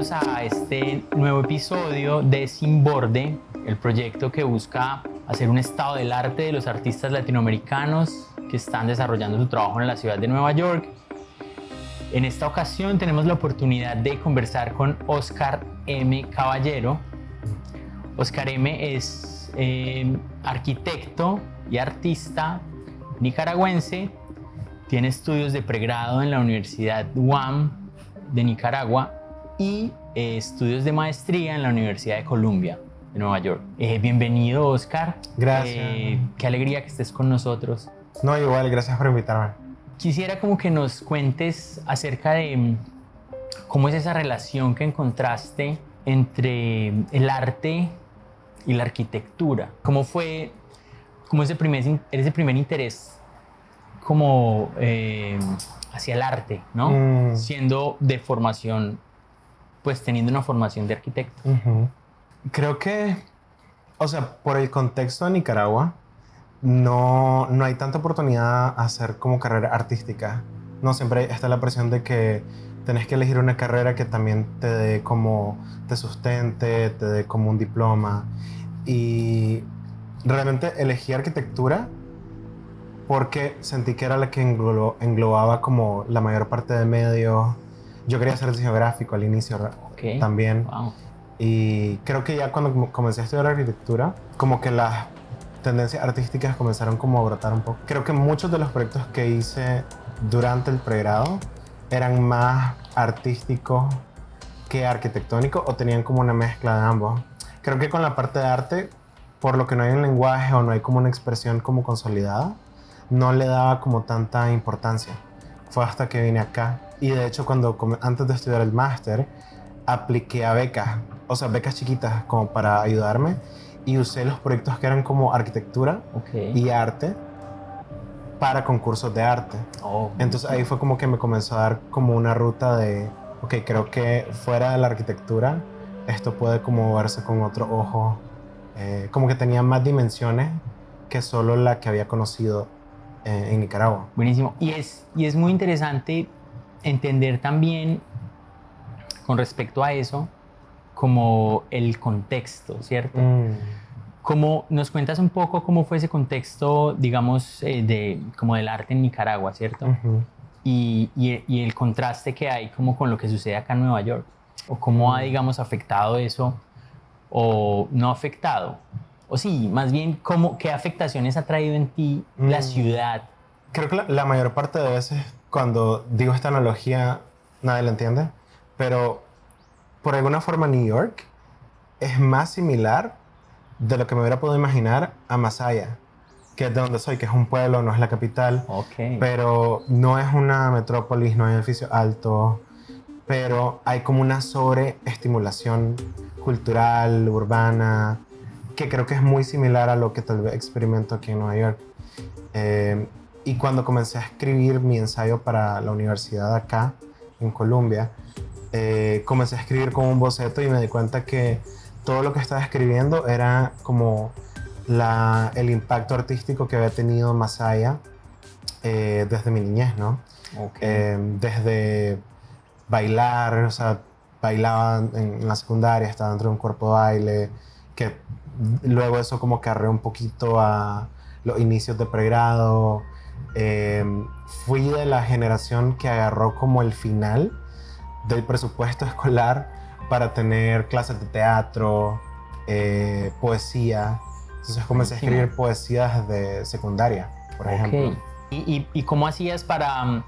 bienvenidos a este nuevo episodio de Sin Borde, el proyecto que busca hacer un estado del arte de los artistas latinoamericanos que están desarrollando su trabajo en la ciudad de Nueva York. En esta ocasión tenemos la oportunidad de conversar con Oscar M. Caballero. Oscar M. es arquitecto y artista nicaragüense. Tiene estudios de pregrado en la Universidad UAM de Nicaragua y estudios de maestría en la Universidad de Columbia de Nueva York. Bienvenido, Oscar. Gracias. Qué alegría que estés con nosotros. No, igual, gracias por invitarme. Quisiera como que nos cuentes acerca de cómo es esa relación que encontraste entre el arte y la arquitectura. ¿Cómo fue ese primer interés como hacia el arte, ¿no? Siendo de formación, pues teniendo una formación de arquitecto. Creo que, o sea, por el contexto de Nicaragua, no hay tanta oportunidad a hacer como carrera artística. No siempre está la presión de que tenés que elegir una carrera que también te dé como, te sustente, te dé como un diploma. Y realmente elegí arquitectura porque sentí que era la que englobaba como la mayor parte de medios. Yo quería hacer diseño gráfico al inicio también. Wow. Y creo que ya cuando comencé a estudiar arquitectura, como que las tendencias artísticas comenzaron como a brotar un poco. Creo que muchos de los proyectos que hice durante el pregrado eran más artísticos que arquitectónicos o tenían como una mezcla de ambos. Creo que con la parte de arte, por lo que no hay un lenguaje o no hay como una expresión como consolidada, no le daba como tanta importancia. Fue hasta que vine acá. Y de hecho, antes de estudiar el máster, apliqué a becas, o sea, becas chiquitas como para ayudarme, y usé los proyectos que eran como arquitectura y arte para concursos de arte. Entonces ahí fue como que me comenzó a dar como una ruta de, creo que fuera de la arquitectura, esto puede como verse con otro ojo, como que tenía más dimensiones que solo la que había conocido en Nicaragua. Buenísimo. Y es muy interesante entender también con respecto a eso como el contexto, ¿cierto? Como nos cuentas un poco cómo fue ese contexto, digamos, como del arte en Nicaragua, ¿cierto? Y el contraste que hay como con lo que sucede acá en Nueva York, o cómo ha, digamos, afectado eso, o no afectado, o sí, más bien qué afectaciones ha traído en ti la ciudad. Creo que la mayor parte de veces cuando digo esta analogía nadie la entiende, pero por alguna forma New York es más similar de lo que me hubiera podido imaginar a Masaya, que es de donde soy, que es un pueblo, no es la capital, pero no es una metrópolis, no hay edificios altos, pero hay como una sobreestimulación cultural, urbana, que creo que es muy similar a lo que tal vez experimento aquí en Nueva York. Y cuando comencé a escribir mi ensayo para la universidad acá, en Columbia, comencé a escribir con un boceto y me di cuenta que todo lo que estaba escribiendo era como el impacto artístico que había tenido Masaya desde mi niñez, ¿no? Desde bailar, o sea, bailaba en la secundaria, estaba dentro de un cuerpo de baile, que luego eso como carreó un poquito a los inicios de pregrado. Fui de la generación que agarró como el final del presupuesto escolar para tener clases de teatro, poesía. Entonces comencé a escribir poesía desde secundaria, por ejemplo. ¿Y cómo hacías para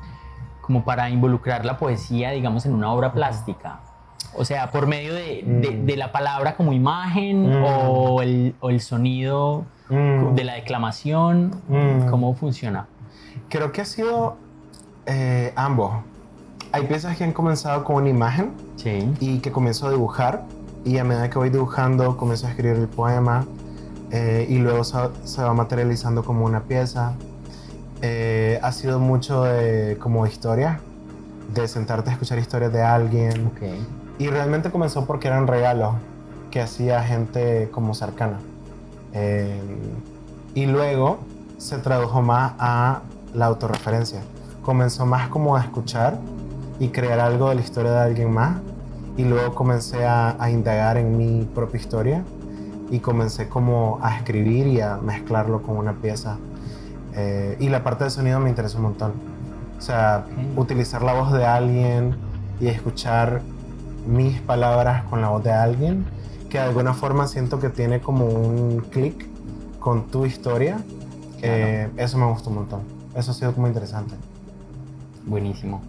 involucrar la poesía, digamos, en una obra plástica? O sea, por medio de la palabra como imagen o el sonido de la declamación. ¿Cómo funciona? Creo que ha sido ambos. Hay piezas que han comenzado con una imagen y que comienzo a dibujar, y a medida que voy dibujando comienzo a escribir el poema y luego se va materializando como una pieza. Ha sido mucho de como historia, de sentarte a escuchar historias de alguien. Y realmente comenzó porque eran regalos que hacía gente como cercana. Y luego se tradujo más a la autorreferencia. Comenzó más como a escuchar y crear algo de la historia de alguien más y luego comencé a indagar en mi propia historia y comencé como a escribir y a mezclarlo con una pieza. Y la parte de sonido me interesa un montón. O sea, utilizar la voz de alguien y escuchar mis palabras con la voz de alguien que de alguna forma siento que tiene como un clic con tu historia. Claro. Eso me gustó un montón. Eso ha sido como interesante. Buenísimo.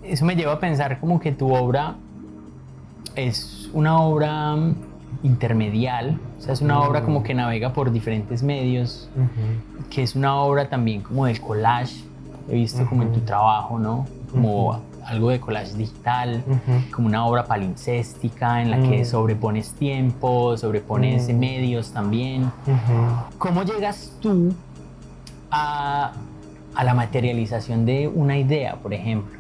Eso me lleva a pensar como que tu obra es una obra intermedial, o sea, es una obra como que navega por diferentes medios, que es una obra también como del collage, he visto como en tu trabajo, ¿no? Como algo de collage digital, como una obra palimpséstica en la que sobrepones tiempo, sobrepones medios también. ¿Cómo llegas tú a la materialización de una idea, por ejemplo?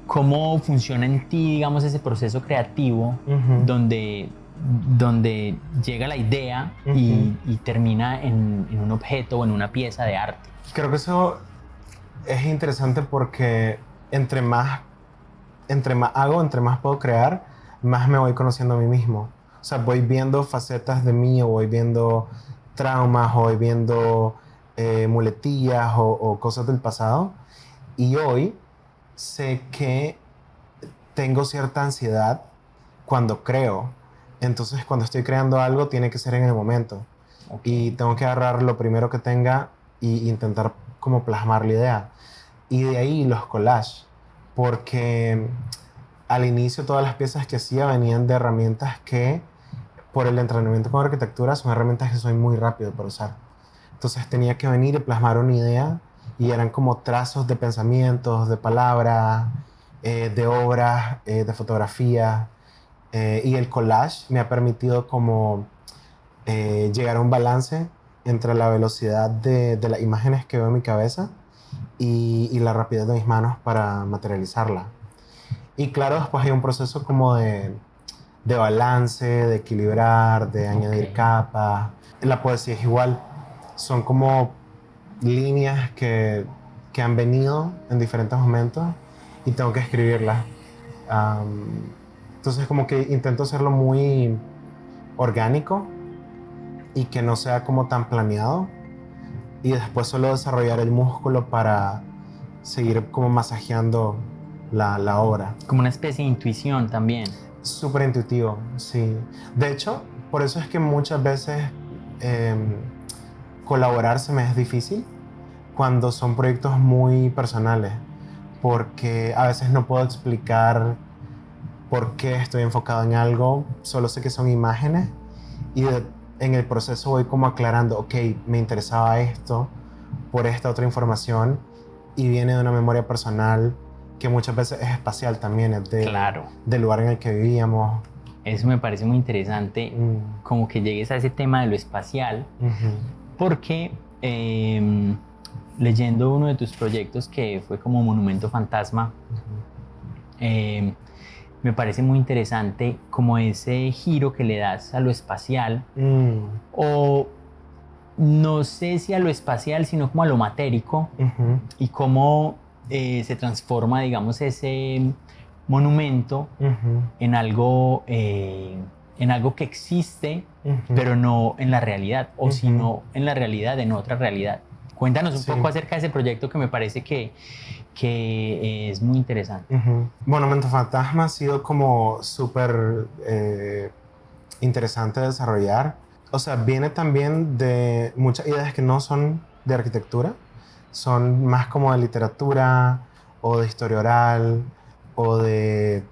¿Cómo funciona en ti, digamos, ese proceso creativo donde llega la idea y termina en un objeto o en una pieza de arte? Creo que eso es interesante porque entre más hago, entre más puedo crear, más me voy conociendo a mí mismo. O sea, voy viendo facetas de mí, o voy viendo traumas, o voy viendo muletillas o cosas del pasado. Y hoy sé que tengo cierta ansiedad cuando creo. Entonces, cuando estoy creando algo, tiene que ser en el momento. Y tengo que agarrar lo primero que tenga e intentar como plasmar la idea. Y de ahí los collages, porque al inicio todas las piezas que hacía venían de herramientas que, por el entrenamiento con arquitectura, son herramientas que soy muy rápido para usar. Entonces tenía que venir y plasmar una idea y eran como trazos de pensamientos, de palabras, de obras, de fotografía. Y el collage me ha permitido como llegar a un balance entre la velocidad de las imágenes que veo en mi cabeza y la rapidez de mis manos para materializarla. Y claro, después hay un proceso como de balance, de equilibrar, de añadir capas. La poesía es igual. Son como líneas que han venido en diferentes momentos y tengo que escribirlas. Entonces como que intento hacerlo muy orgánico y que no sea como tan planeado. Y después solo desarrollar el músculo para seguir como masajeando la obra. Como una especie de intuición también. Súper intuitivo, sí. De hecho, por eso es que muchas veces colaborar se me es difícil cuando son proyectos muy personales, porque a veces no puedo explicar por qué estoy enfocado en algo, solo sé que son imágenes y en el proceso voy como aclarando, ok, me interesaba esto por esta otra información y viene de una memoria personal que muchas veces es espacial también, es del lugar en el que vivíamos. Eso me parece muy interesante, como que llegues a ese tema de lo espacial, porque leyendo uno de tus proyectos que fue como Monumento Fantasma, me parece muy interesante como ese giro que le das a lo espacial, o no sé si a lo espacial, sino como a lo matérico, y cómo se transforma, digamos, ese monumento en algo que existe, pero no en la realidad, o sino en la realidad, en otra realidad. Cuéntanos un poco acerca de ese proyecto que me parece que es muy interesante. Monumento Fantasma ha sido como súper interesante de desarrollar. O sea, viene también de muchas ideas que no son de arquitectura, son más como de literatura o de historia oral o de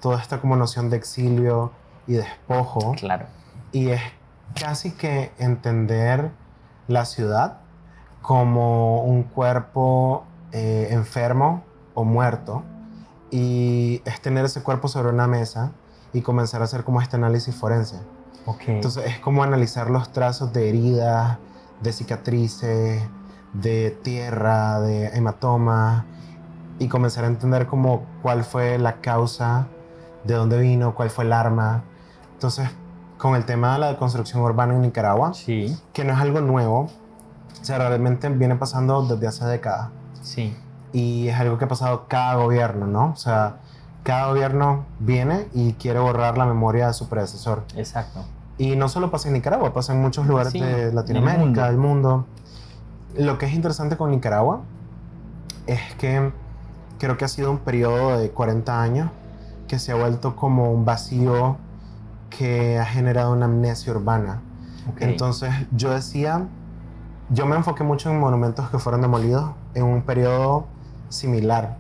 toda esta como noción de exilio y despojo. Claro. Y es casi que entender la ciudad como un cuerpo enfermo o muerto, y es tener ese cuerpo sobre una mesa y comenzar a hacer como este análisis forense. Entonces es como analizar los trazos de heridas, de cicatrices, de tierra, de hematomas, y comenzar a entender como cuál fue la causa, de dónde vino, cuál fue el arma. Entonces, con el tema de la deconstrucción urbana en Nicaragua, que no es algo nuevo, o sea, realmente viene pasando desde hace décadas. Sí. Y es algo que ha pasado cada gobierno, ¿no? O sea, cada gobierno viene y quiere borrar la memoria de su predecesor. Exacto. Y no solo pasa en Nicaragua, pasa en muchos lugares Sí, de del Latinoamérica, mundo. del mundo. Lo que es interesante con Nicaragua es que creo que ha sido un periodo de 40 años que se ha vuelto como un vacío que ha generado una amnesia urbana. Ok. Entonces yo me enfoqué mucho en monumentos que fueron demolidos en un periodo similar.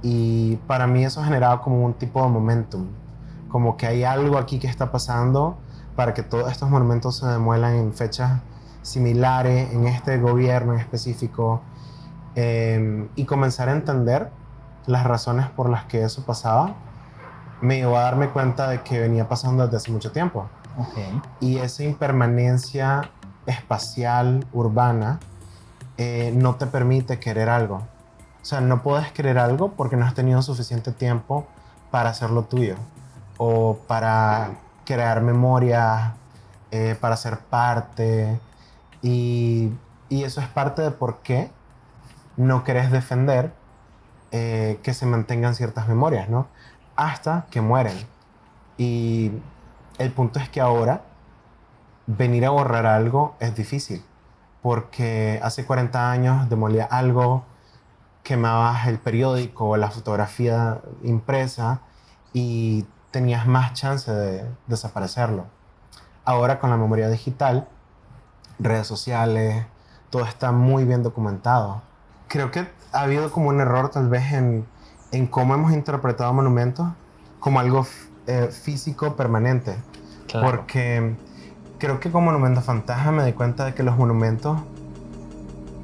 Y para mí eso ha generado como un tipo de momentum. Como que hay algo aquí que está pasando para que todos estos monumentos se demuelan en fechas similares, en este gobierno en específico. Y comenzar a entender las razones por las que eso pasaba, me llevó a darme cuenta de que venía pasando desde hace mucho tiempo. Ok. Y esa impermanencia espacial, urbana, no te permite querer algo. O sea, no puedes querer algo porque no has tenido suficiente tiempo para hacerlo tuyo o para crear memorias, para ser parte. Y, y eso es parte de por qué no querés defender que se mantengan ciertas memorias, ¿no? Hasta que mueren. Y el punto es que ahora venir a borrar algo es difícil, porque hace 40 años demolía algo, quemabas el periódico o la fotografía impresa y tenías más chance de desaparecerlo. Ahora con la memoria digital, redes sociales, todo está muy bien documentado. Creo que ha habido como un error tal vez en cómo hemos interpretado monumentos como algo físico permanente, Claro. porque creo que con Monumento Fantasma me di cuenta de que los monumentos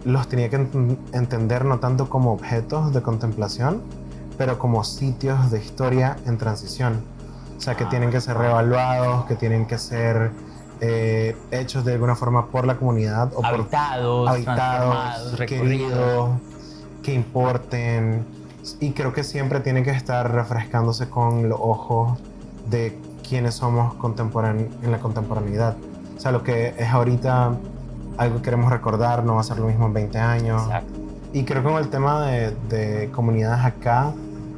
los tenía que entender no tanto como objetos de contemplación, pero como sitios de historia en transición. O sea, que tienen que ser reevaluados, que tienen que ser hechos de alguna forma por la comunidad o por Habitados, transformados, habitados, recorridos. queridos, que importen. Y creo que siempre tienen que estar refrescándose con los ojos de quienes somos en la contemporaneidad. O sea, lo que es ahorita algo que queremos recordar no va a ser lo mismo en 20 años. Exacto. Y creo que con el tema de comunidades acá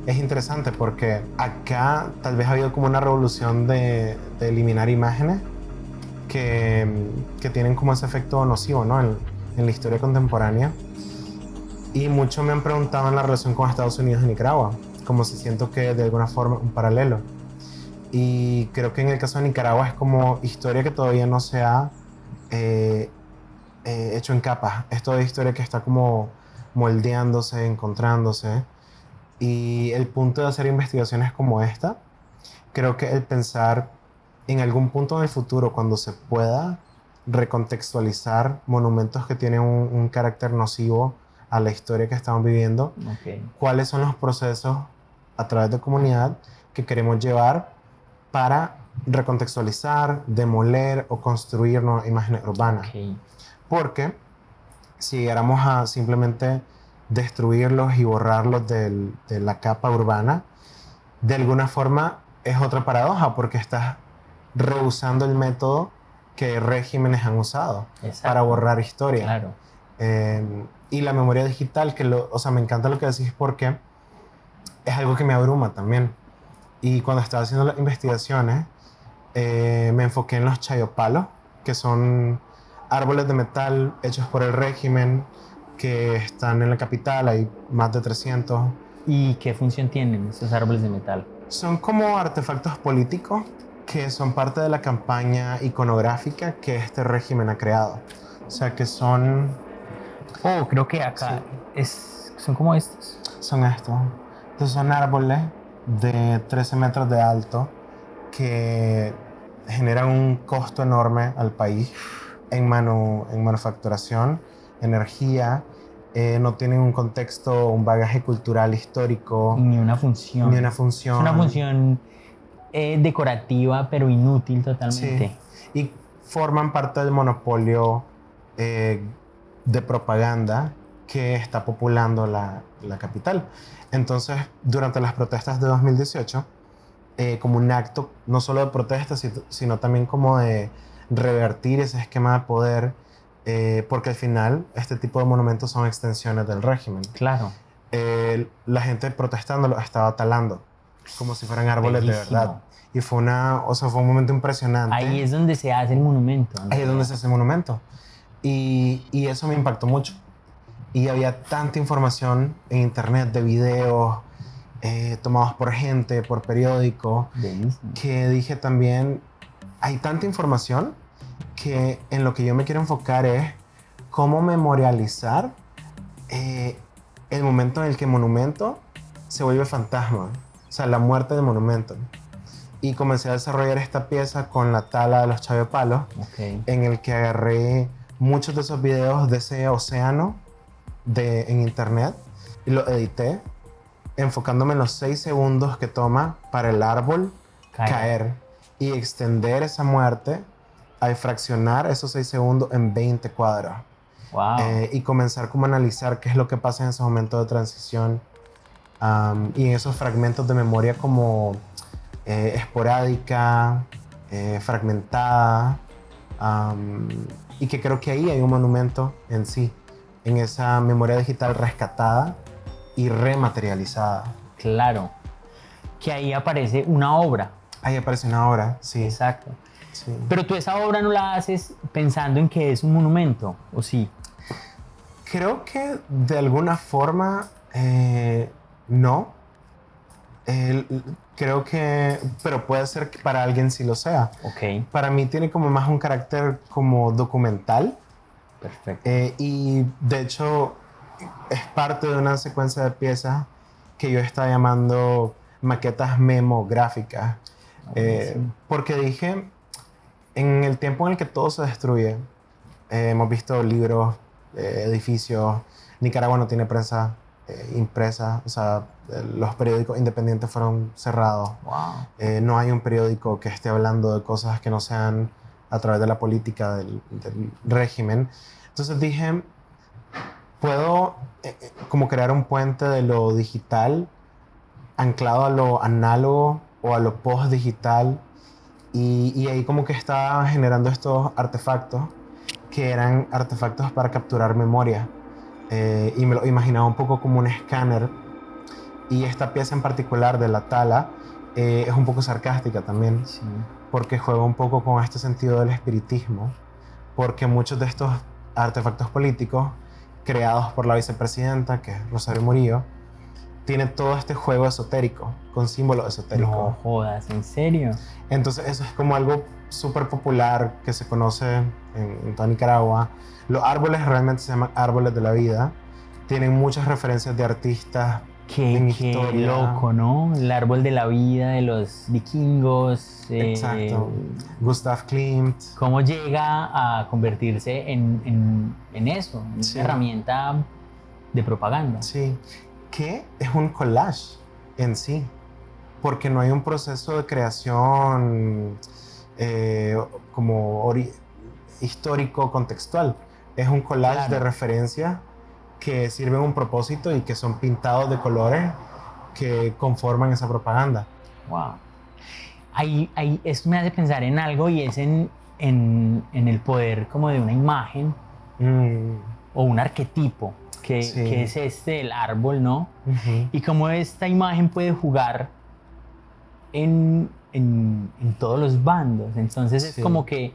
es interesante porque acá tal vez ha habido como una revolución de eliminar imágenes que tienen como ese efecto nocivo, ¿no? En la historia contemporánea. Y muchos me han preguntado en la relación con Estados Unidos y Nicaragua, como si siento que de alguna forma un paralelo. Y creo que en el caso de Nicaragua es como historia que todavía no se ha eh, hecho en capas. Es toda historia que está como moldeándose, encontrándose. Y el punto de hacer investigaciones como esta, creo que el pensar en algún punto en el futuro, cuando se pueda recontextualizar monumentos que tienen un carácter nocivo a la historia que estamos viviendo, Ok. cuáles son los procesos a través de comunidad que queremos llevar para recontextualizar, demoler o construir nuevas imágenes urbanas. Ok. Porque si llegáramos a simplemente destruirlos y borrarlos de la capa urbana, de alguna forma es otra paradoja porque estás rehusando el método que regímenes han usado Exacto. para borrar historia. Claro. Y la memoria digital, o sea, me encanta lo que decís porque es algo que me abruma también. Y cuando estaba haciendo las investigaciones, me enfoqué en los chayopalos, que son árboles de metal hechos por el régimen que están en la capital, hay más de 300. ¿Y qué función tienen esos árboles de metal? Son como artefactos políticos que son parte de la campaña iconográfica que este régimen ha creado. O sea, que son Oh, creo que acá son como estos. son estos. Entonces son árboles de 13 metros de alto que generan un costo enorme al país en manufacturación, energía, no tienen un contexto, un bagaje cultural histórico, Ni una función. ni una Es función. una función decorativa, pero inútil Sí, totalmente. y forman parte del monopolio de propaganda que está populando la capital. Entonces, durante las protestas de 2018, como un acto no solo de protesta, sino también como de revertir ese esquema de poder, porque al final este tipo de monumentos son extensiones del régimen. Claro. La gente protestando lo estaba talando. como si fueran árboles de Bellísimo. verdad. Y fue fue un momento impresionante. Ahí es donde se hace el monumento, ¿no? Ahí es donde se hace el monumento. Y eso me impactó mucho. Y había tanta información en internet de videos tomados por gente, por periódico, Bellísimo. que dije también, hay tanta información que en lo que yo me quiero enfocar es cómo memorializar el momento en el que Monumento se vuelve fantasma, o sea, la muerte de Monumento. Y comencé a desarrollar esta pieza con la tala de los chavepalos, Ok. en el que agarré muchos de esos videos de ese océano en internet y lo edité enfocándome en los 6 segundos que toma para el árbol caer y extender esa muerte a fraccionar esos 6 segundos en 20 cuadros. Wow. Y comenzar como a analizar qué es lo que pasa en ese momento de transición y en esos fragmentos de memoria como esporádica, fragmentada, y que creo que ahí hay un monumento en sí, en esa memoria digital rescatada y rematerializada. Claro. Que ahí aparece una obra. Ahí aparece una obra, sí. Exacto. Sí. Pero tú esa obra no la haces pensando en que es un monumento, ¿o sí? Creo que de alguna forma no. Creo que, pero puede ser que para alguien sí lo sea. Ok. Para mí tiene como más un carácter como documental Perfecto. y de hecho es parte de una secuencia de piezas que yo estaba llamando maquetas memográficas. Porque dije, en el tiempo en el que todo se destruye, hemos visto libros, edificios, Nicaragua no tiene prensa impresa, o sea, los periódicos independientes fueron cerrados. Wow. No hay un periódico que esté hablando de cosas que no sean a través de la política del régimen. Entonces dije, puedo como crear un puente de lo digital anclado a lo análogo o a lo post-digital y ahí como que estaba generando estos artefactos que eran artefactos para capturar memoria y me lo imaginaba un poco como un escáner y esta pieza en particular de la tala es un poco sarcástica también Sí. porque juega un poco con este sentido del espiritismo porque muchos de estos artefactos políticos creados por la vicepresidenta que es Rosario Murillo tiene todo este juego esotérico, con símbolos esotéricos. No jodas, ¿en serio? Entonces eso es como algo súper popular que se conoce en toda Nicaragua. Los árboles realmente se llaman árboles de la vida. Tienen muchas referencias de artistas en Qué historia. loco, ¿no? El árbol de la vida de los vikingos. Exacto. Gustav Klimt. ¿Cómo llega a convertirse en eso? En Sí. una herramienta de propaganda. Sí. Que es un collage en sí. Porque no hay un proceso de creación como histórico contextual. Es un collage Claro. de referencias que sirven un propósito y que son pintados de colores que conforman esa propaganda. Wow. Esto me hace pensar en algo y es en el poder como de una imagen o un arquetipo que Sí. es el árbol, ¿no? Uh-huh. Y cómo esta imagen puede jugar en todos los bandos. Entonces Sí. es como que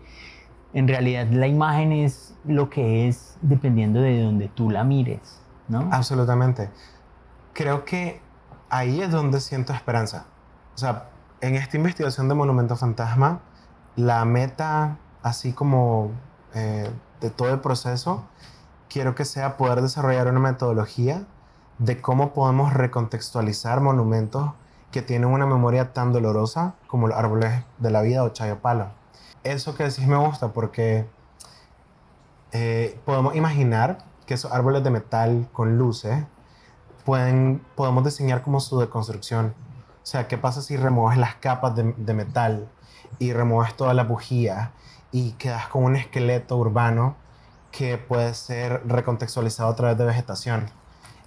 en realidad la imagen es lo que es dependiendo de donde tú la mires, ¿no? Absolutamente. Creo que ahí es donde siento esperanza. O sea, en esta investigación de Monumento Fantasma, la meta, así como de todo el proceso, quiero que sea poder desarrollar una metodología de cómo podemos recontextualizar monumentos que tienen una memoria tan dolorosa como los árboles de la vida o chayopalo. Eso que decís me gusta porque podemos imaginar que esos árboles de metal con luces podemos diseñar como su deconstrucción. O sea, ¿qué pasa si remueves las capas de metal y remueves toda la bujía y quedas con un esqueleto urbano que puede ser recontextualizado a través de vegetación?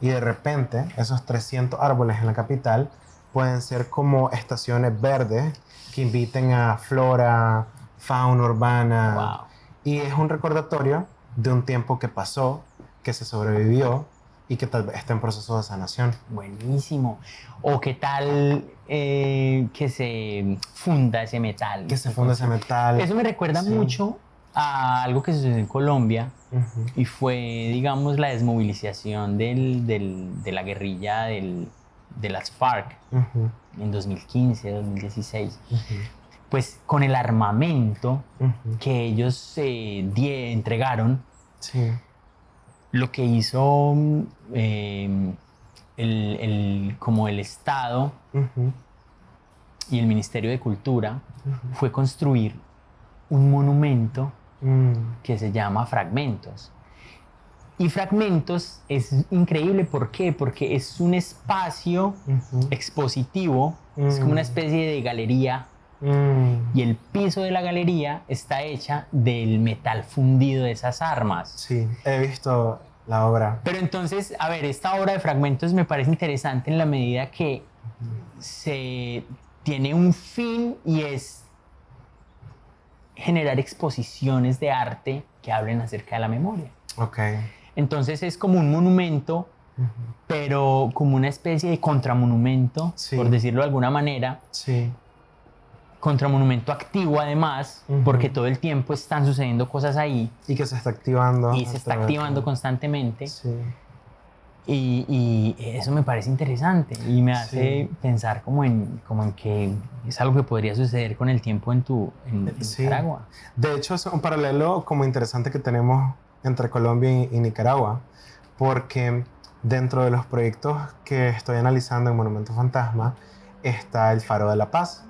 Y de repente, esos 300 árboles en la capital pueden ser como estaciones verdes que inviten a flora, fauna urbana. Wow. Y es un recordatorio de un tiempo que pasó, que se sobrevivió y que tal vez esté en proceso de sanación. Buenísimo. ¿O qué tal que se funda ese metal? Que se funda ese metal. Eso me recuerda Sí. mucho a algo que sucedió en Colombia Ujú. y fue, digamos, la desmovilización de la guerrilla de las FARC Ujú. en 2015, 2016. Ujú. Pues con el armamento Ujú. que ellos entregaron, Sí. lo que hizo como el Estado Ujú. y el Ministerio de Cultura Ujú. fue construir un monumento Mm. que se llama Fragmentos. Y Fragmentos es increíble, ¿por qué? Porque es un espacio Ujú. expositivo, es como una especie de galería, Mm. y el piso de la galería está hecha del metal fundido de esas armas. Sí, he visto la obra. Pero entonces, a ver, esta obra de Fragmentos me parece interesante en la medida que se tiene un fin y es generar exposiciones de arte que hablen acerca de la memoria. Ok. Entonces es como un monumento, Ujú. pero como una especie de contramonumento, Sí. por decirlo de alguna manera, Sí. contramonumento activo además, Ujú. porque todo el tiempo están sucediendo cosas ahí Y que se está activando. y se está activando constantemente. Sí. Y eso me parece interesante y me hace Sí. pensar como en que es algo que podría suceder con el tiempo en Sí. Nicaragua. De hecho, es un paralelo como interesante que tenemos entre Colombia y Nicaragua, porque dentro de los proyectos que estoy analizando en Monumento Fantasma está el Faro de la Paz.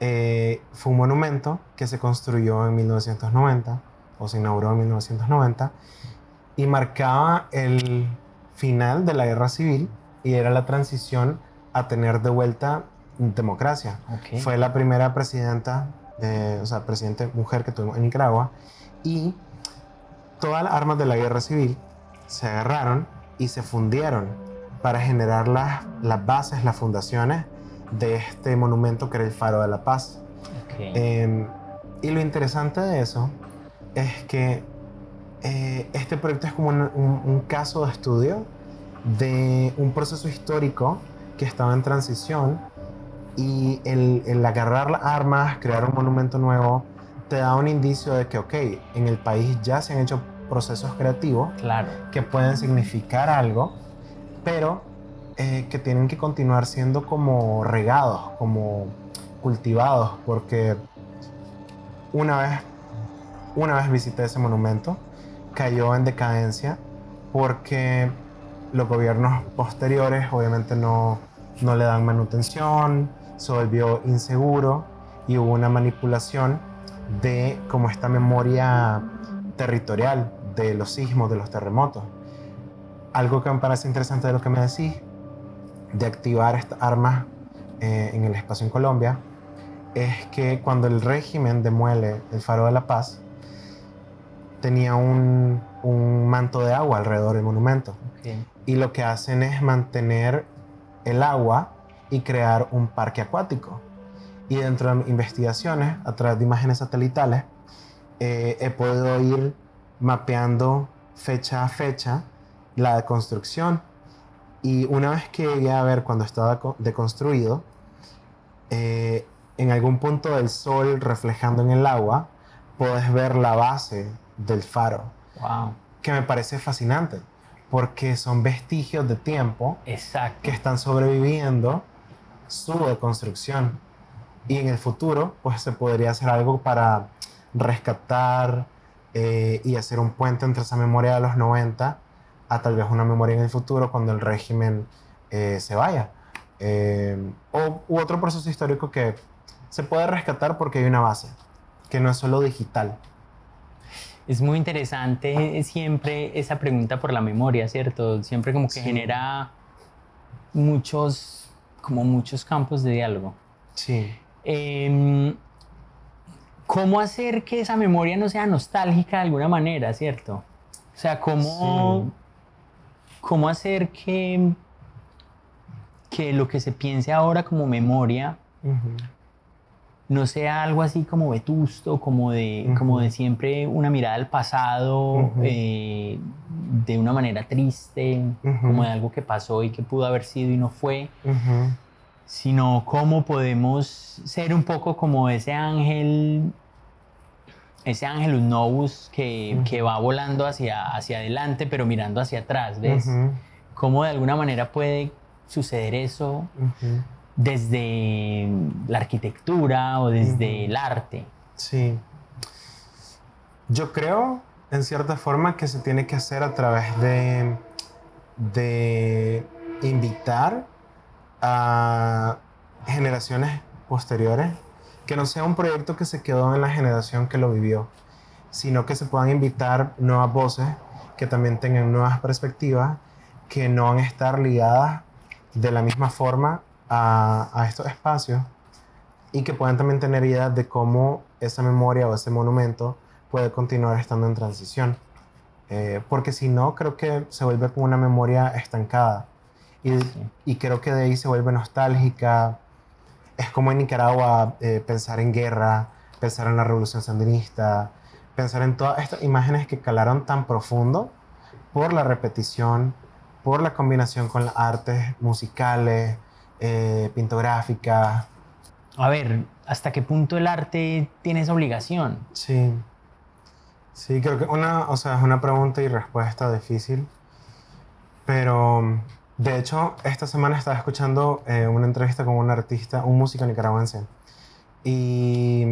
Fue un monumento que se construyó en 1990 o se inauguró en 1990 y marcaba el final de la guerra civil y era la transición a tener de vuelta democracia. Ok. Fue la primera presidenta, o sea, presidente mujer que tuvimos en Nicaragua, y todas las armas de la guerra civil se agarraron y se fundieron para generar las bases, las fundaciones de este monumento que era el Faro de la Paz. Ok. Y lo interesante de eso es que este proyecto es como un caso de estudio de un proceso histórico que estaba en transición, y el agarrar las armas, crear un monumento nuevo, te da un indicio de que, ok, en el país ya se han hecho procesos creativos Claro. que pueden significar algo, pero que tienen que continuar siendo como regados, como cultivados, porque una vez, una vez visité ese monumento, cayó en decadencia porque los gobiernos posteriores obviamente no le dan manutención, se volvió inseguro y hubo una manipulación de como esta memoria territorial de los sismos, de los terremotos. Algo que me parece interesante de lo que me decís, de activar estas armas en el espacio en Colombia, es que cuando el régimen demuele el Faro de la Paz, tenía un manto de agua alrededor del monumento. Okay. Y lo que hacen es mantener el agua y crear un parque acuático. Y dentro de investigaciones, a través de imágenes satelitales, he podido ir mapeando fecha a fecha la deconstrucción. Y una vez que llegué a ver cuando estaba deconstruido, en algún punto del sol reflejando en el agua, puedes ver la base del faro. Wow. Que me parece fascinante, porque son vestigios de tiempo. Exacto. Que están sobreviviendo su deconstrucción. Y en el futuro, pues se podría hacer algo para rescatar y hacer un puente entre esa memoria de los 90 a tal vez una memoria en el futuro cuando el régimen se vaya. U otro proceso histórico que se puede rescatar porque hay una base, que no es solo digital. Es muy interesante siempre esa pregunta por la memoria, ¿cierto? Siempre como que Sí. genera muchos campos de diálogo. Sí. ¿Cómo hacer que esa memoria no sea nostálgica de alguna manera, ¿cierto? O sea, ¿cómo hacer que lo que se piense ahora como memoria Uh-huh. no sea algo así como vetusto, como de siempre una mirada al pasado, Uh-huh. de de una manera triste, como de algo que pasó y que pudo haber sido y no fue, sino cómo podemos ser un poco como ese ángelus novus que va volando hacia adelante, pero mirando hacia atrás, ¿ves? Cómo de alguna manera puede suceder eso desde la arquitectura o desde el arte. Sí. Yo creo, en cierta forma, que se tiene que hacer a través de invitar a generaciones posteriores, que no sea un proyecto que se quedó en la generación que lo vivió, sino que se puedan invitar nuevas voces que también tengan nuevas perspectivas, que no van a estar ligadas de la misma forma a estos espacios y que puedan también tener ideas de cómo esa memoria o ese monumento puede continuar estando en transición. Porque si no, creo que se vuelve como una memoria estancada. Y creo que de ahí se vuelve nostálgica. Es como en Nicaragua pensar en guerra, pensar en la revolución sandinista, pensar en todas estas imágenes que calaron tan profundo por la repetición, por la combinación con las artes musicales, pintográficas. A ver, ¿hasta qué punto el arte tiene esa obligación? Sí, sí, creo que o sea, es una pregunta y respuesta difícil, pero de hecho esta semana estaba escuchando una entrevista con un artista, un músico nicaragüense, y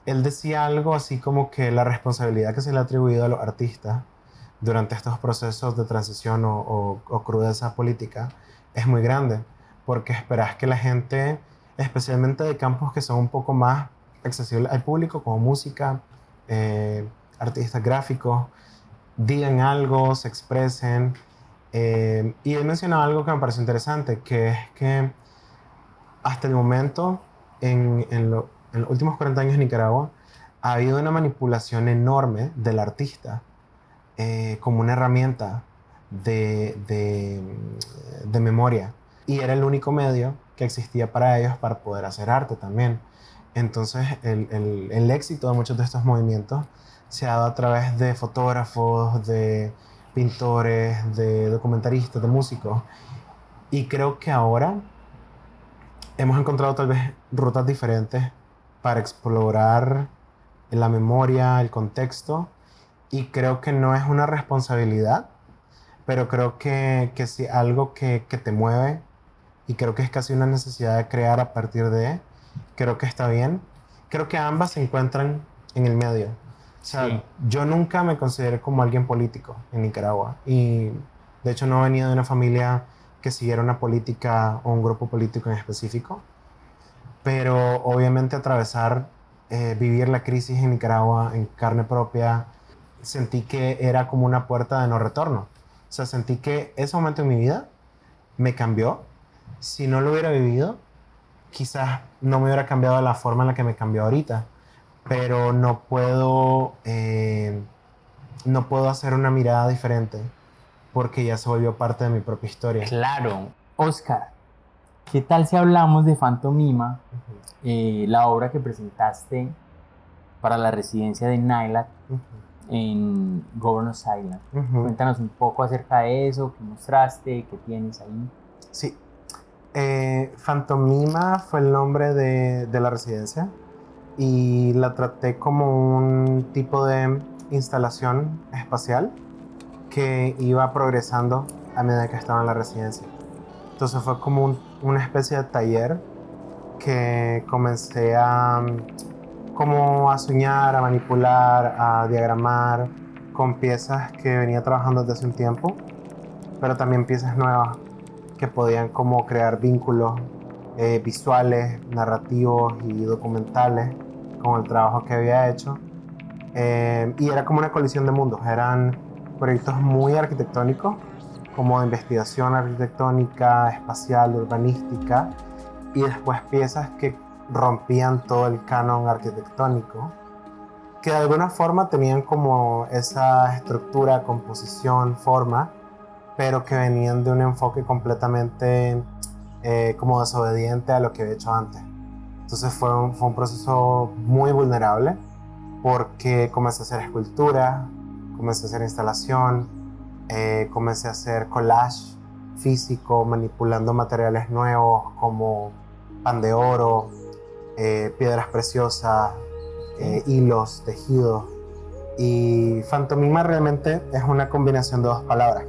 él decía algo así como que la responsabilidad que se le ha atribuido a los artistas durante estos procesos de transición o crudeza política es muy grande, porque esperas que la gente, especialmente de campos que son un poco más accesibles al público, como música, artistas gráficos, digan algo, se expresen. Y él mencionaba algo que me pareció interesante, que es que hasta el momento, en los últimos 40 años en Nicaragua, ha habido una manipulación enorme del artista como una herramienta de memoria. Y era el único medio que existía para ellos para poder hacer arte también. Entonces, el éxito de muchos de estos movimientos se ha dado a través de fotógrafos, de pintores, de documentaristas, de músicos. Y creo que ahora hemos encontrado tal vez rutas diferentes para explorar la memoria, el contexto. Y creo que no es una responsabilidad, pero creo que sí algo que te mueve y creo que es casi una necesidad de crear a partir de, creo que está bien. Creo que ambas se encuentran en el medio. O sea, Sí. yo nunca me consideré como alguien político en Nicaragua y de hecho no venía de una familia que siguiera una política o un grupo político en específico, pero obviamente vivir la crisis en Nicaragua en carne propia, sentí que era como una puerta de no retorno. O sea, sentí que ese momento en mi vida me cambió. Si no lo hubiera vivido, quizás no me hubiera cambiado de la forma en la que me cambió ahorita, pero no puedo hacer una mirada diferente porque ya se volvió parte de mi propia historia. Claro. Oscar, ¿qué tal si hablamos de Fantomima, la obra que presentaste para la residencia de NILAC en Governor's Island? Cuéntanos un poco acerca de eso, qué mostraste, qué tienes ahí. Sí. Fantomima fue el nombre de la residencia y la traté como un tipo de instalación espacial que iba progresando a medida que estaba en la residencia. Entonces fue como una especie de taller que comencé como a soñar, a manipular, a diagramar con piezas que venía trabajando desde hace un tiempo, pero también piezas nuevas que podían como crear vínculos visuales, narrativos y documentales con el trabajo que había hecho. Y era como una colisión de mundos, eran proyectos muy arquitectónicos, como de investigación arquitectónica, espacial, urbanística, y después piezas que rompían todo el canon arquitectónico, que de alguna forma tenían como esa estructura, composición, forma, pero que venían de un enfoque completamente como desobediente a lo que había hecho antes. Entonces fue un proceso muy vulnerable porque comencé a hacer escultura, comencé a hacer instalación, Comencé a hacer collage físico, manipulando materiales nuevos como pan de oro, piedras preciosas, hilos, tejidos. Y fantomima realmente es una combinación de dos palabras,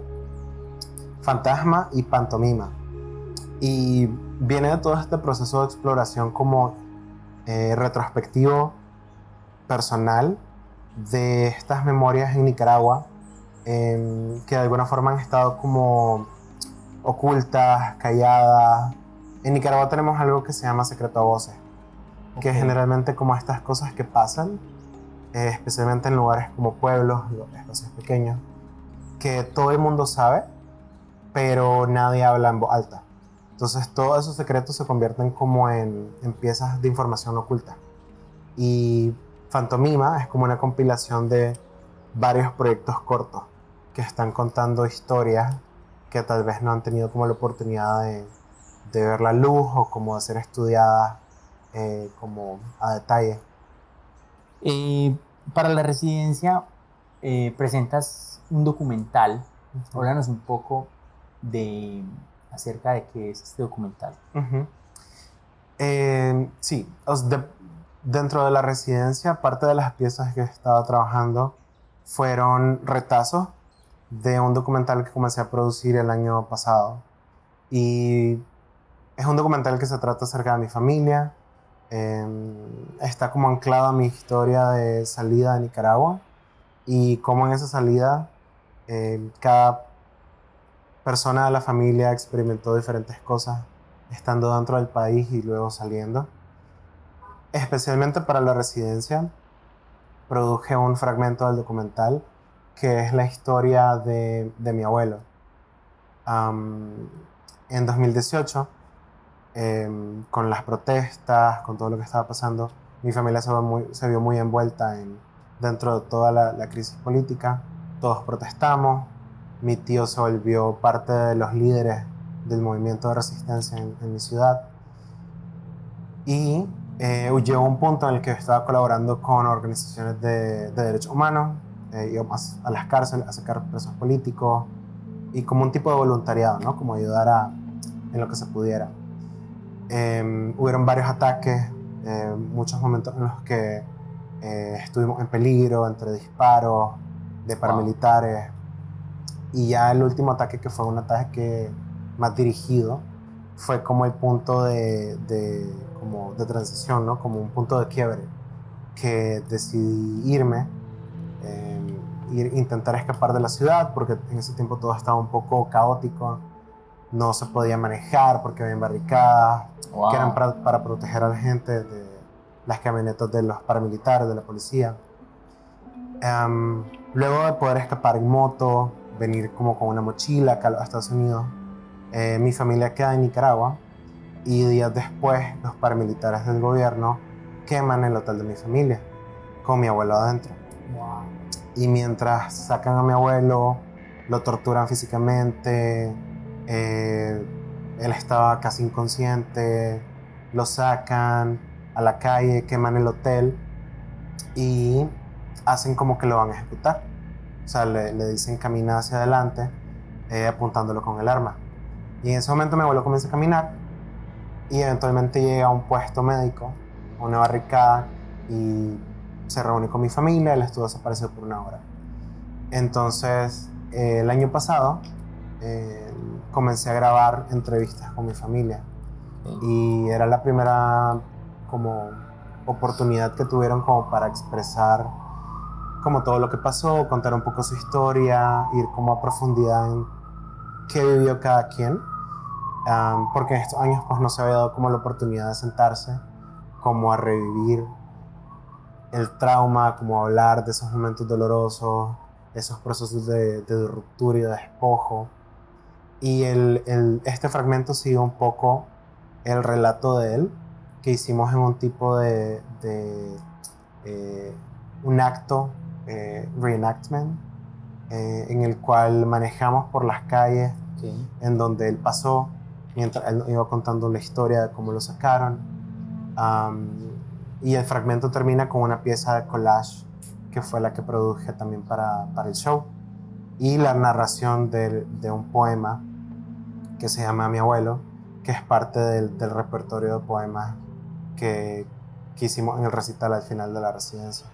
fantasma y pantomima. Y viene de todo este proceso de exploración como retrospectivo, personal, de estas memorias en Nicaragua, que de alguna forma han estado como ocultas, calladas. En Nicaragua tenemos algo que se llama secreto a voces, que es generalmente como estas cosas que pasan, especialmente en lugares como pueblos, espacios pequeños, que todo el mundo sabe, pero nadie habla en voz alta. Entonces todos esos secretos se convierten como en piezas de información oculta. Y Fantomima es como una compilación de varios proyectos cortos que están contando historias que tal vez no han tenido como la oportunidad de ver la luz o como de ser estudiadas como a detalle. Para la residencia presentas un documental. Háblanos un poco acerca de qué es este documental. Sí, dentro de la residencia, parte de las piezas que estaba trabajando fueron retazos de un documental que comencé a producir el año pasado. Y es un documental que se trata acerca de mi familia. Está como anclado a mi historia de salida de Nicaragua y cómo en esa salida cada persona de la familia experimentó diferentes cosas estando dentro del país y luego saliendo. Especialmente para la residencia, produje un fragmento del documental que es la historia de mi abuelo. En 2018, con las protestas, con todo lo que estaba pasando, mi familia se vio muy envuelta dentro de toda la crisis política. Todos protestamos. Mi tío se volvió parte de los líderes del movimiento de resistencia en mi ciudad. Y llegó un punto en el que estaba colaborando con organizaciones de derechos humanos, íbamos a las cárceles a sacar presos políticos y como un tipo de voluntariado, ¿no? Como ayudar en lo que se pudiera. Hubieron varios ataques, muchos momentos en los que estuvimos en peligro entre disparos de paramilitares. Y ya el último ataque, que fue un ataque más dirigido, fue como el punto de transición, ¿no? Como un punto de quiebre, que decidí irme, intentar escapar de la ciudad, porque en ese tiempo todo estaba un poco caótico, no se podía manejar porque había barricadas, que eran para proteger a la gente de las camionetas de los paramilitares, de la policía. Luego de poder escapar en moto, venir como con una mochila acá a los Estados Unidos, mi familia queda en Nicaragua y días después los paramilitares del gobierno queman el hotel de mi familia con mi abuelo adentro. Y mientras sacan a mi abuelo, lo torturan físicamente, él estaba casi inconsciente, lo sacan a la calle, queman el hotel y hacen como que lo van a ejecutar. O sea, le dicen camina hacia adelante, apuntándolo con el arma. Y en ese momento mi abuelo comienza a caminar y eventualmente llega a un puesto médico, a una barricada, y se reúne con mi familia. Él estuvo desaparecido por 1 hora. Entonces, el año pasado comencé a grabar entrevistas con mi familia. Y era la primera como oportunidad que tuvieron como para expresar como todo lo que pasó, contar un poco su historia, ir como a profundidad en qué vivió cada quien, porque en estos años pues no se había dado como la oportunidad de sentarse, como a revivir el trauma, como a hablar de esos momentos dolorosos, esos procesos de ruptura y de despojo. Y este fragmento sigue un poco el relato de él, que hicimos en un tipo de un acto, reenactment, en el cual manejamos por las calles en donde él pasó, mientras él iba contando la historia de cómo lo sacaron. Y el fragmento termina con una pieza de collage que fue la que produje también para el show. y la narración de un poema que se llama Mi abuelo, que es parte del repertorio de poemas que hicimos en el recital al final de la residencia.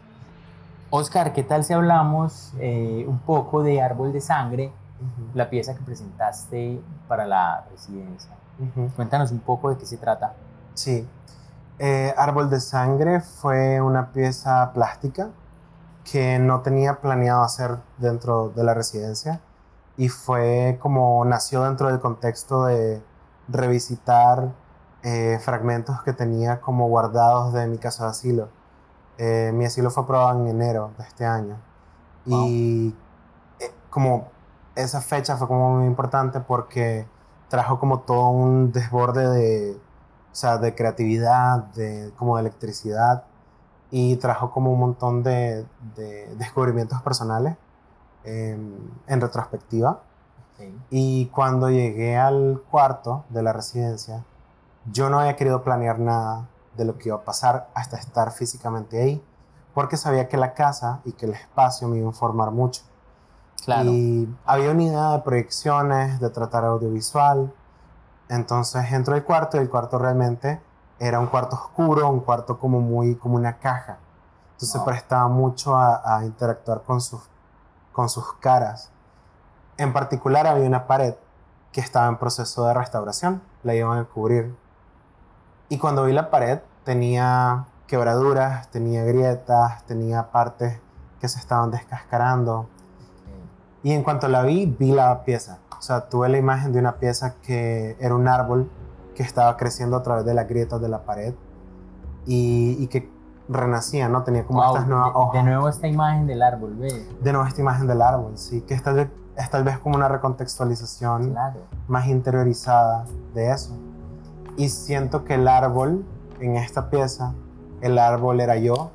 Oscar, ¿qué tal si hablamos un poco de Árbol de Sangre, Uh-huh. la pieza que presentaste para la residencia? Uh-huh. Cuéntanos un poco de qué se trata. Sí, Árbol de Sangre fue una pieza plástica que no tenía planeado hacer dentro de la residencia y fue como nació dentro del contexto de revisitar fragmentos que tenía como guardados de mi caso de asilo. Mi asilo fue aprobado en enero de este año Wow. y como esa fecha fue como muy importante porque trajo como todo un desborde o sea, de creatividad, como de electricidad y trajo como un montón de descubrimientos personales en retrospectiva. Okay. Y cuando llegué al cuarto de la residencia, yo no había querido planear nada de lo que iba a pasar hasta estar físicamente ahí, porque sabía que la casa y que el espacio me iba a informar mucho. Claro. Y había una idea de proyecciones, de tratar audiovisual. Entonces entro al cuarto y el cuarto realmente era un cuarto oscuro, un cuarto como una caja. Entonces prestaba mucho a interactuar con sus caras. En particular había una pared que estaba en proceso de restauración, la iban a cubrir. Y cuando vi la pared tenía quebraduras, tenía grietas, tenía partes que se estaban descascarando. Y en cuanto la vi la pieza. O sea, tuve la imagen de una pieza que era un árbol que estaba creciendo a través de las grietas de la pared y que renacía, ¿no? Tenía como estas nuevas hojas. De nuevo esta imagen del árbol, ¿ves? De nuevo esta imagen del árbol, sí, que es tal vez como una recontextualización Claro. más interiorizada de eso. Y siento que el árbol en esta pieza, el árbol era yo,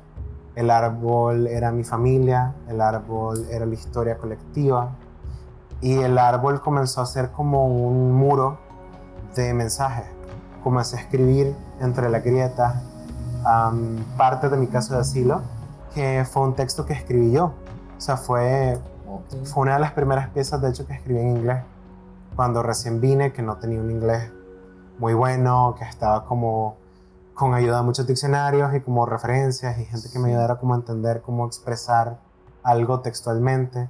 el árbol era mi familia, el árbol era la historia colectiva y el árbol comenzó a ser como un muro de mensajes. Comencé a escribir entre las grietas parte de mi caso de asilo, que fue un texto que escribí yo. O sea, fue una de las primeras piezas, de hecho, que escribí en inglés. Cuando recién vine, que no tenía un inglés muy bueno, que estaba como con ayuda de muchos diccionarios y como referencias y gente que me ayudara como a entender cómo expresar algo textualmente.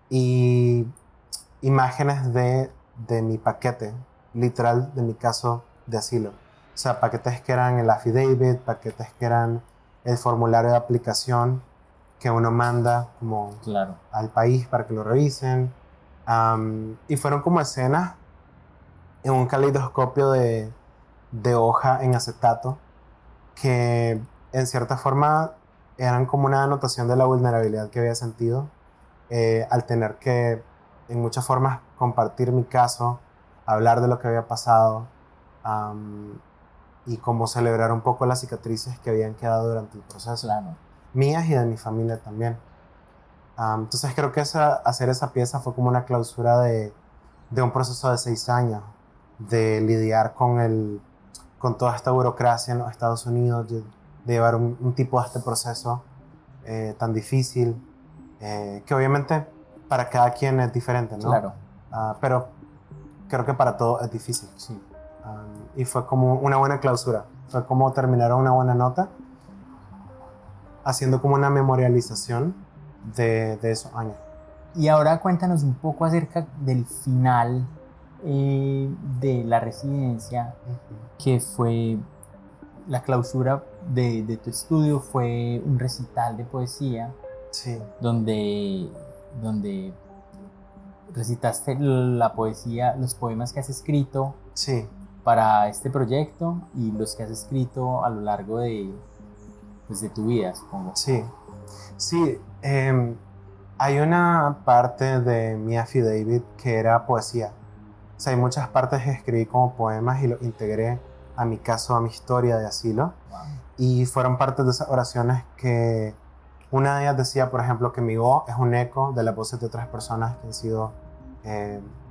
Y imágenes de mi paquete, literal, de mi caso de asilo. O sea, paquetes que eran el affidavit, paquetes que eran el formulario de aplicación que uno manda como al país para que lo revisen. Y fueron como escenas en un caleidoscopio de hoja en acetato que en cierta forma eran como una anotación de la vulnerabilidad que había sentido al tener que en muchas formas compartir mi caso, hablar de lo que había pasado y como celebrar un poco las cicatrices que habían quedado durante el proceso. Claro. Mías y de mi familia también. Entonces creo que hacer esa pieza fue como una clausura de un proceso de 6 años, de lidiar con toda esta burocracia en los Estados Unidos, de llevar un tipo de este proceso tan difícil, que obviamente para cada quien es diferente, ¿no? Claro. Pero creo que para todos es difícil. Sí. Y fue como una buena clausura, fue como terminar a una buena nota, haciendo como una memorialización de esos años. Y ahora cuéntanos un poco acerca del final de la residencia, que fue la clausura de tu estudio, fue un recital de poesía, sí, donde recitaste la poesía, los poemas que has escrito sí, para este proyecto y los que has escrito a lo largo de tu vida, supongo. Sí, sí. Hay una parte de mi affidavit que era poesía. O sea, hay muchas partes que escribí como poemas y los integré a mi caso, a mi historia de asilo. Wow. Y fueron partes de esas oraciones que una de ellas decía, por ejemplo, que mi voz es un eco de las voces de otras personas que han sido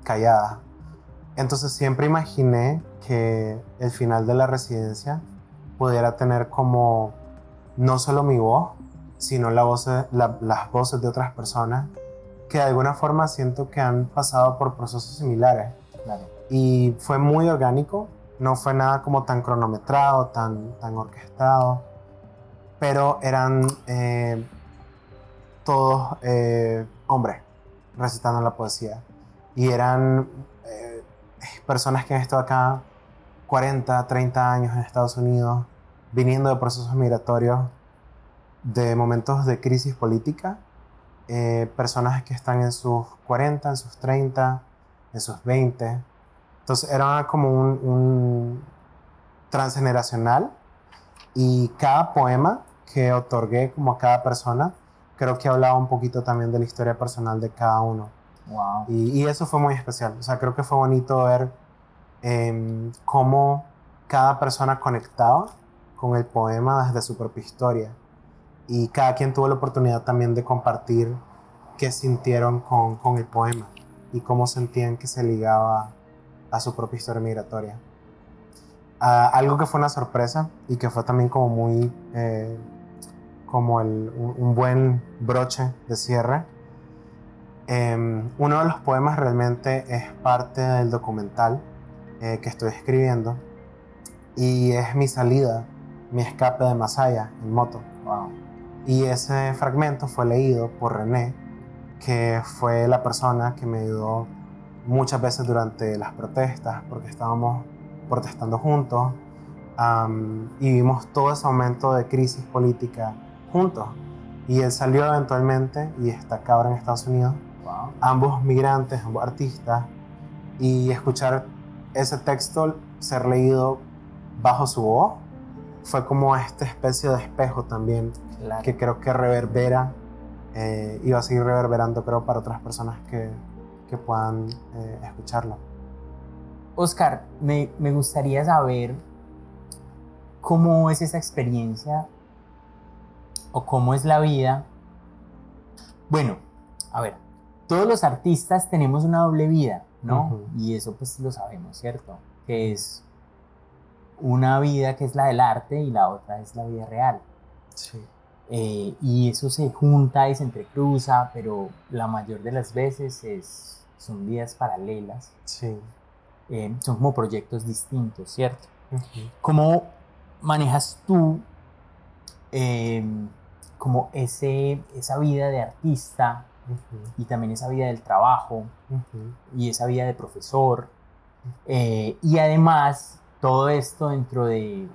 calladas. Entonces siempre imaginé que el final de la residencia pudiera tener como no solo mi voz, sino las voces de otras personas que de alguna forma siento que han pasado por procesos similares. Claro. Y fue muy orgánico, no fue nada como tan cronometrado, tan orquestado, pero eran todos hombres recitando la poesía. Y eran personas que han estado acá 40, 30 años en Estados Unidos, viniendo de procesos migratorios, de momentos de crisis política, personas que están en sus 40, en sus 30, en sus 20. Entonces era como un transgeneracional, y cada poema que otorgué como a cada persona, creo que hablaba un poquito también de la historia personal de cada uno. Wow. Y eso fue muy especial. O sea, creo que fue bonito ver cómo cada persona conectaba con el poema desde su propia historia. Y cada quien tuvo la oportunidad también de compartir qué sintieron con el poema y cómo sentían que se ligaba a su propia historia migratoria. Algo que fue una sorpresa y que fue también como muy como un buen broche de cierre. Uno de los poemas realmente es parte del documental que estoy escribiendo, y es mi salida, mi escape de Masaya en moto. Wow. Y ese fragmento fue leído por René, que fue la persona que me ayudó muchas veces durante las protestas, porque estábamos protestando juntos, y vimos todo ese momento de crisis política juntos. Y él salió eventualmente y está acá ahora en Estados Unidos. Wow. Ambos migrantes, ambos artistas, y escuchar ese texto ser leído bajo su voz fue como esta especie de espejo también, Claro. que creo que reverbera y va a seguir reverberando, creo, para otras personas que puedan escucharlo. Oscar, me gustaría saber cómo es esa experiencia o cómo es la vida. Bueno, a ver, todos los artistas tenemos una doble vida, ¿no? Ujú. Y eso pues lo sabemos, ¿cierto? Que es una vida que es la del arte y la otra es la vida real. Sí. Y eso se junta y se entrecruza, pero la mayor de las veces son vidas paralelas, Sí. son como proyectos distintos, ¿cierto? Ujú. ¿Cómo manejas tú como esa vida de artista Ujú. y también esa vida del trabajo Ujú. y esa vida de profesor? Y además todo esto dentro de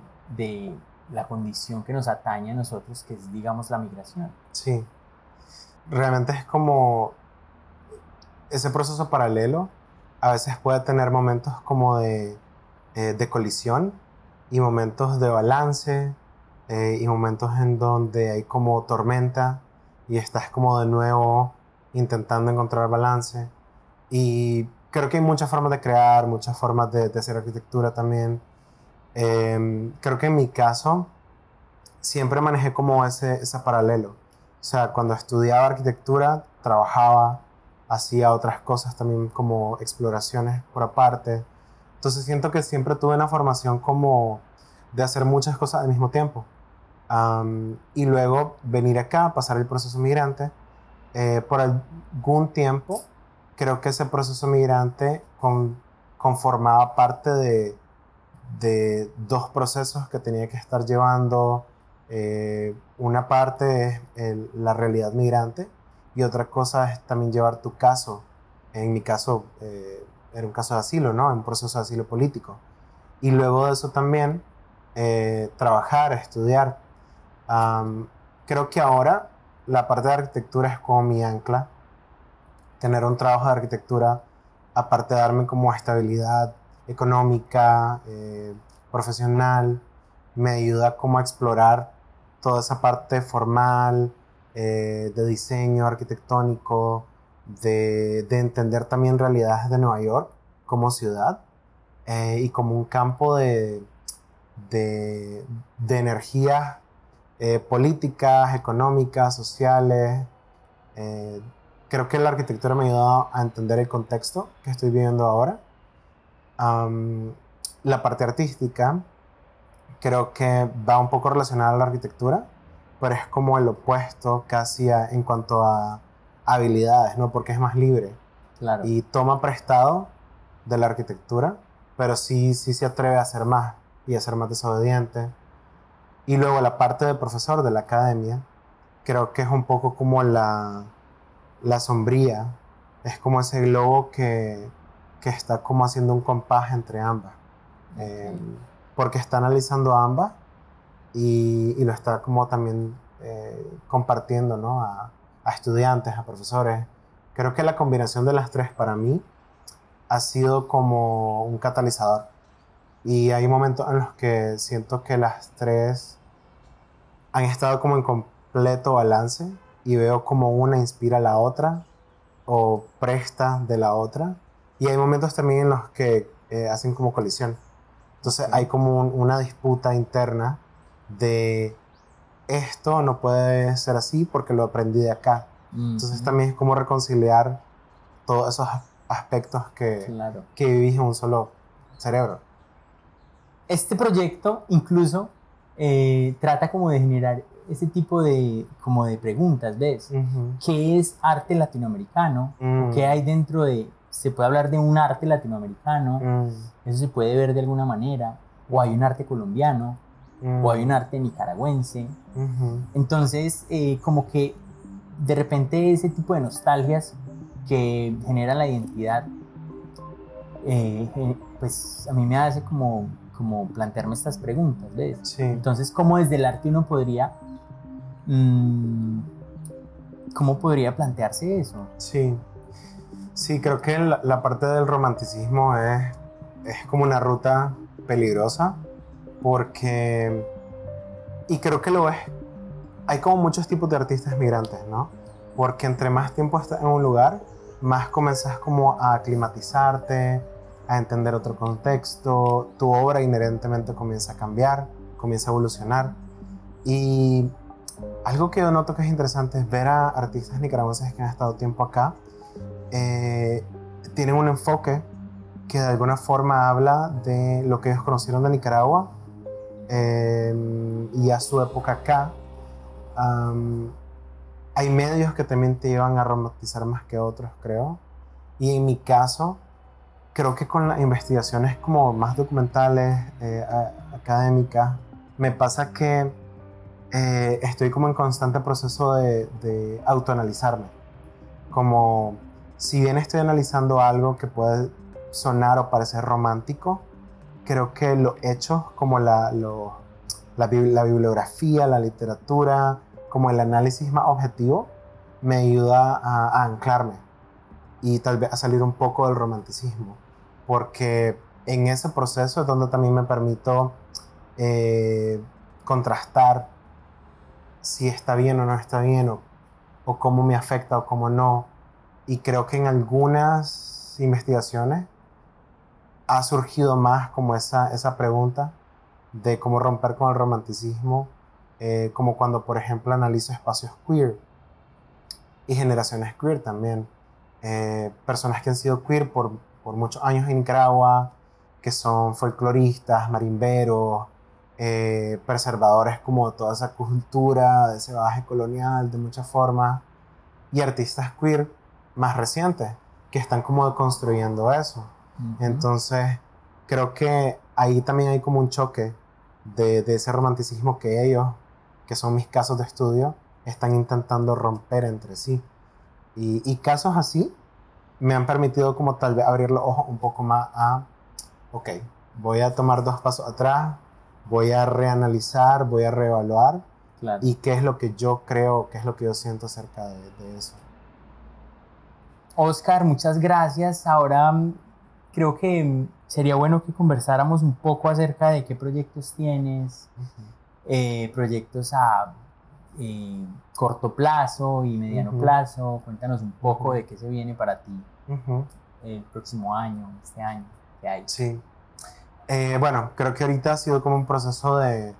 la condición que nos atañe a nosotros, que es, digamos, la migración. Sí. Realmente es como ese proceso paralelo. A veces puede tener momentos como de colisión y momentos de balance, y momentos en donde hay como tormenta y estás como de nuevo intentando encontrar balance. Y creo que hay muchas formas de crear, muchas formas de hacer arquitectura también. Creo que en mi caso siempre manejé como ese paralelo. O sea, cuando estudiaba arquitectura, trabajaba, hacía otras cosas también como exploraciones por aparte. Entonces siento que siempre tuve una formación como de hacer muchas cosas al mismo tiempo. Y luego venir acá, pasar el proceso migrante. Por algún tiempo, creo que ese proceso migrante conformaba parte de dos procesos que tenía que estar llevando. Una parte es la realidad migrante, y otra cosa es también llevar tu caso. En mi caso era un caso de asilo, ¿no? Un proceso de asilo político. Y luego de eso también trabajar, estudiar. Creo que ahora la parte de arquitectura es como mi ancla. Tener un trabajo de arquitectura, aparte de darme como estabilidad económica, profesional, me ayuda como a explorar toda esa parte formal, de diseño arquitectónico, de entender también realidades de Nueva York como ciudad, y como un campo de energías políticas, económicas, sociales. Eh, Creo que la arquitectura me ha ayudado a entender el contexto que estoy viviendo ahora. La parte artística creo que va un poco relacionada a la arquitectura, pero es como el opuesto casi en cuanto a habilidades, ¿no? Porque es más libre Claro. y toma prestado de la arquitectura, pero sí se atreve a hacer más y a ser más desobediente. Y luego la parte de profesor de la academia, creo que es un poco como la sombría, es como ese globo que está como haciendo un compás entre ambas, eh, porque está analizando ambas y lo está como también compartiendo, ¿no? A estudiantes, a profesores. Creo que la combinación de las tres para mí ha sido como un catalizador. Y hay momentos en los que siento que las tres han estado como en completo balance y veo como una inspira a la otra o presta de la otra. Y hay momentos también en los que hacen como colisión. Entonces hay como una disputa interna de esto no puede ser así porque lo aprendí de acá. Entonces también es como reconciliar todos esos aspectos Claro. que vivís en un solo cerebro. Este proyecto incluso trata como de generar ese tipo de, como de preguntas, ¿ves? Ujú. ¿Qué es arte latinoamericano? ¿O qué hay dentro de, se puede hablar de un arte latinoamericano? ¿Eso se puede ver de alguna manera? ¿O hay un arte colombiano? ¿O hay un arte nicaragüense? Ujú. Entonces, como que de repente ese tipo de nostalgias que genera la identidad, pues a mí me hace como plantearme estas preguntas, ¿ves? Sí, Entonces, ¿cómo desde el arte uno podría, mm, cómo podría plantearse eso? sí. Sí, creo que la parte del romanticismo es como una ruta peligrosa porque, y creo que lo es, hay como muchos tipos de artistas migrantes, ¿no? Porque entre más tiempo estás en un lugar, más comenzas como a aclimatizarte, a entender otro contexto, tu obra inherentemente comienza a cambiar, comienza a evolucionar. Y algo que yo noto que es interesante es ver a artistas nicaragüenses que han estado tiempo acá, eh, tienen un enfoque que de alguna forma habla de lo que ellos conocieron de Nicaragua y a su época acá. Um, Hay medios que también te llevan a romantizar más que otros, creo. Y en mi caso, creo que con las investigaciones como más documentales, académicas, me pasa que estoy como en constante proceso de autoanalizarme. Como si bien estoy analizando algo que puede sonar o parecer romántico, creo que los hechos como la bibliografía, la literatura, como el análisis más objetivo, me ayuda a anclarme y tal vez a salir un poco del romanticismo, porque en ese proceso es donde también me permito eh, contrastar si está bien o no está bien, o cómo me afecta o cómo no. Y creo que en algunas investigaciones ha surgido más como esa pregunta de cómo romper con el romanticismo, como cuando, por ejemplo, analizo espacios queer y generaciones queer también. Personas que han sido queer por muchos años en Nicaragua, que son folcloristas, marimberos, preservadores como de toda esa cultura, de ese bagaje colonial, de muchas formas, y artistas queer más recientes, que están como construyendo eso. Entonces, creo que ahí también hay como un choque de ese romanticismo que ellos, que son mis casos de estudio, están intentando romper entre sí. Y casos así me han permitido como tal vez abrir los ojos un poco más a, ok, voy a tomar dos pasos atrás, voy a reanalizar, voy a reevaluar Claro. y qué es lo que yo creo, qué es lo que yo siento acerca de eso. Oscar, muchas gracias. Ahora creo que sería bueno que conversáramos un poco acerca de qué proyectos tienes, proyectos a corto plazo y mediano plazo. Cuéntanos un poco de qué se viene para ti el próximo año, este año, qué hay. Sí. Bueno, creo que ahorita ha sido como un proceso de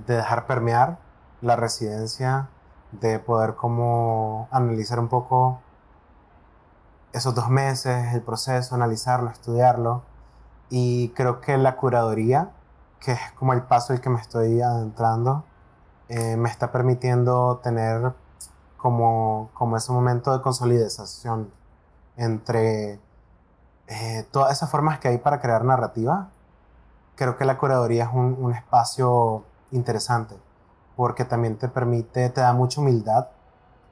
dejar permear la residencia, de poder como analizar un poco esos 2 meses, el proceso, analizarlo, estudiarlo. Y creo que la curaduría, que es como el paso el que me estoy adentrando, me está permitiendo tener como ese momento de consolidación entre todas esas formas que hay para crear narrativa. Creo que la curaduría es un espacio interesante porque también te da mucha humildad,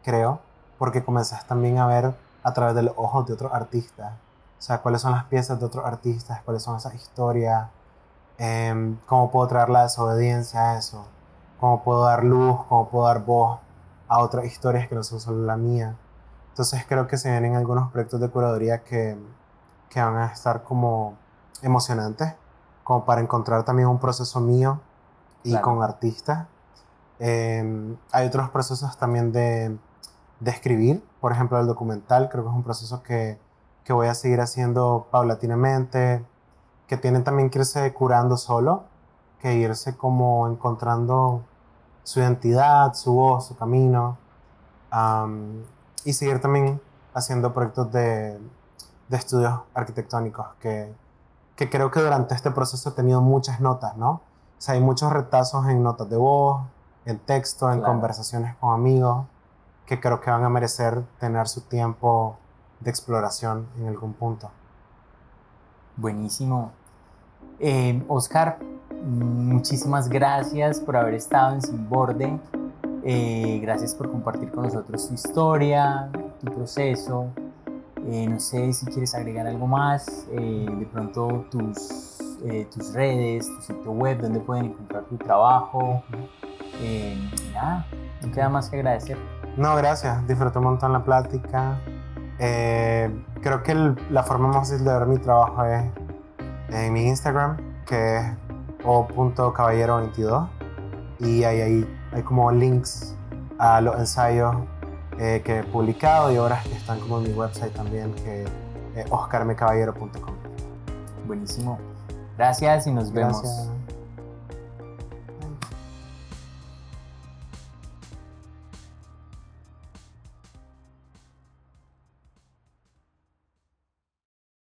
creo, porque comenzás también a ver a través de los ojos de otros artistas, o sea, cuáles son las piezas de otros artistas, cuáles son esas historias, cómo puedo traer la desobediencia a eso, cómo puedo dar luz, cómo puedo dar voz a otras historias que no son solo la mía. Entonces creo que se vienen algunos proyectos de curaduría que van a estar como emocionantes, como para encontrar también un proceso mío y Claro. con artistas. Hay otros procesos también de escribir, por ejemplo el documental, creo que es un proceso que voy a seguir haciendo paulatinamente, que tiene también que irse curando solo, que irse como encontrando su identidad, su voz, su camino, y seguir también haciendo proyectos de estudios arquitectónicos que creo que durante este proceso he tenido muchas notas, ¿no? O sea, hay muchos retazos en notas de voz, en texto, en Claro. conversaciones con amigos, que creo que van a merecer tener su tiempo de exploración en algún punto. Buenísimo. Oscar, muchísimas gracias por haber estado en Sin Borde. Gracias por compartir con nosotros tu historia, tu proceso. No sé si quieres agregar algo más, de pronto tus redes, tu sitio web, donde pueden encontrar tu trabajo. Nada, no queda más que agradecer. No, gracias. Disfruté un montón la plática. Creo que la forma más fácil de ver mi trabajo es en mi Instagram, que es o.caballero22. Y hay como links a los ensayos que he publicado y obras que están como en mi website también, que es oscarmecaballero.com. Buenísimo. Gracias y nos vemos. Gracias.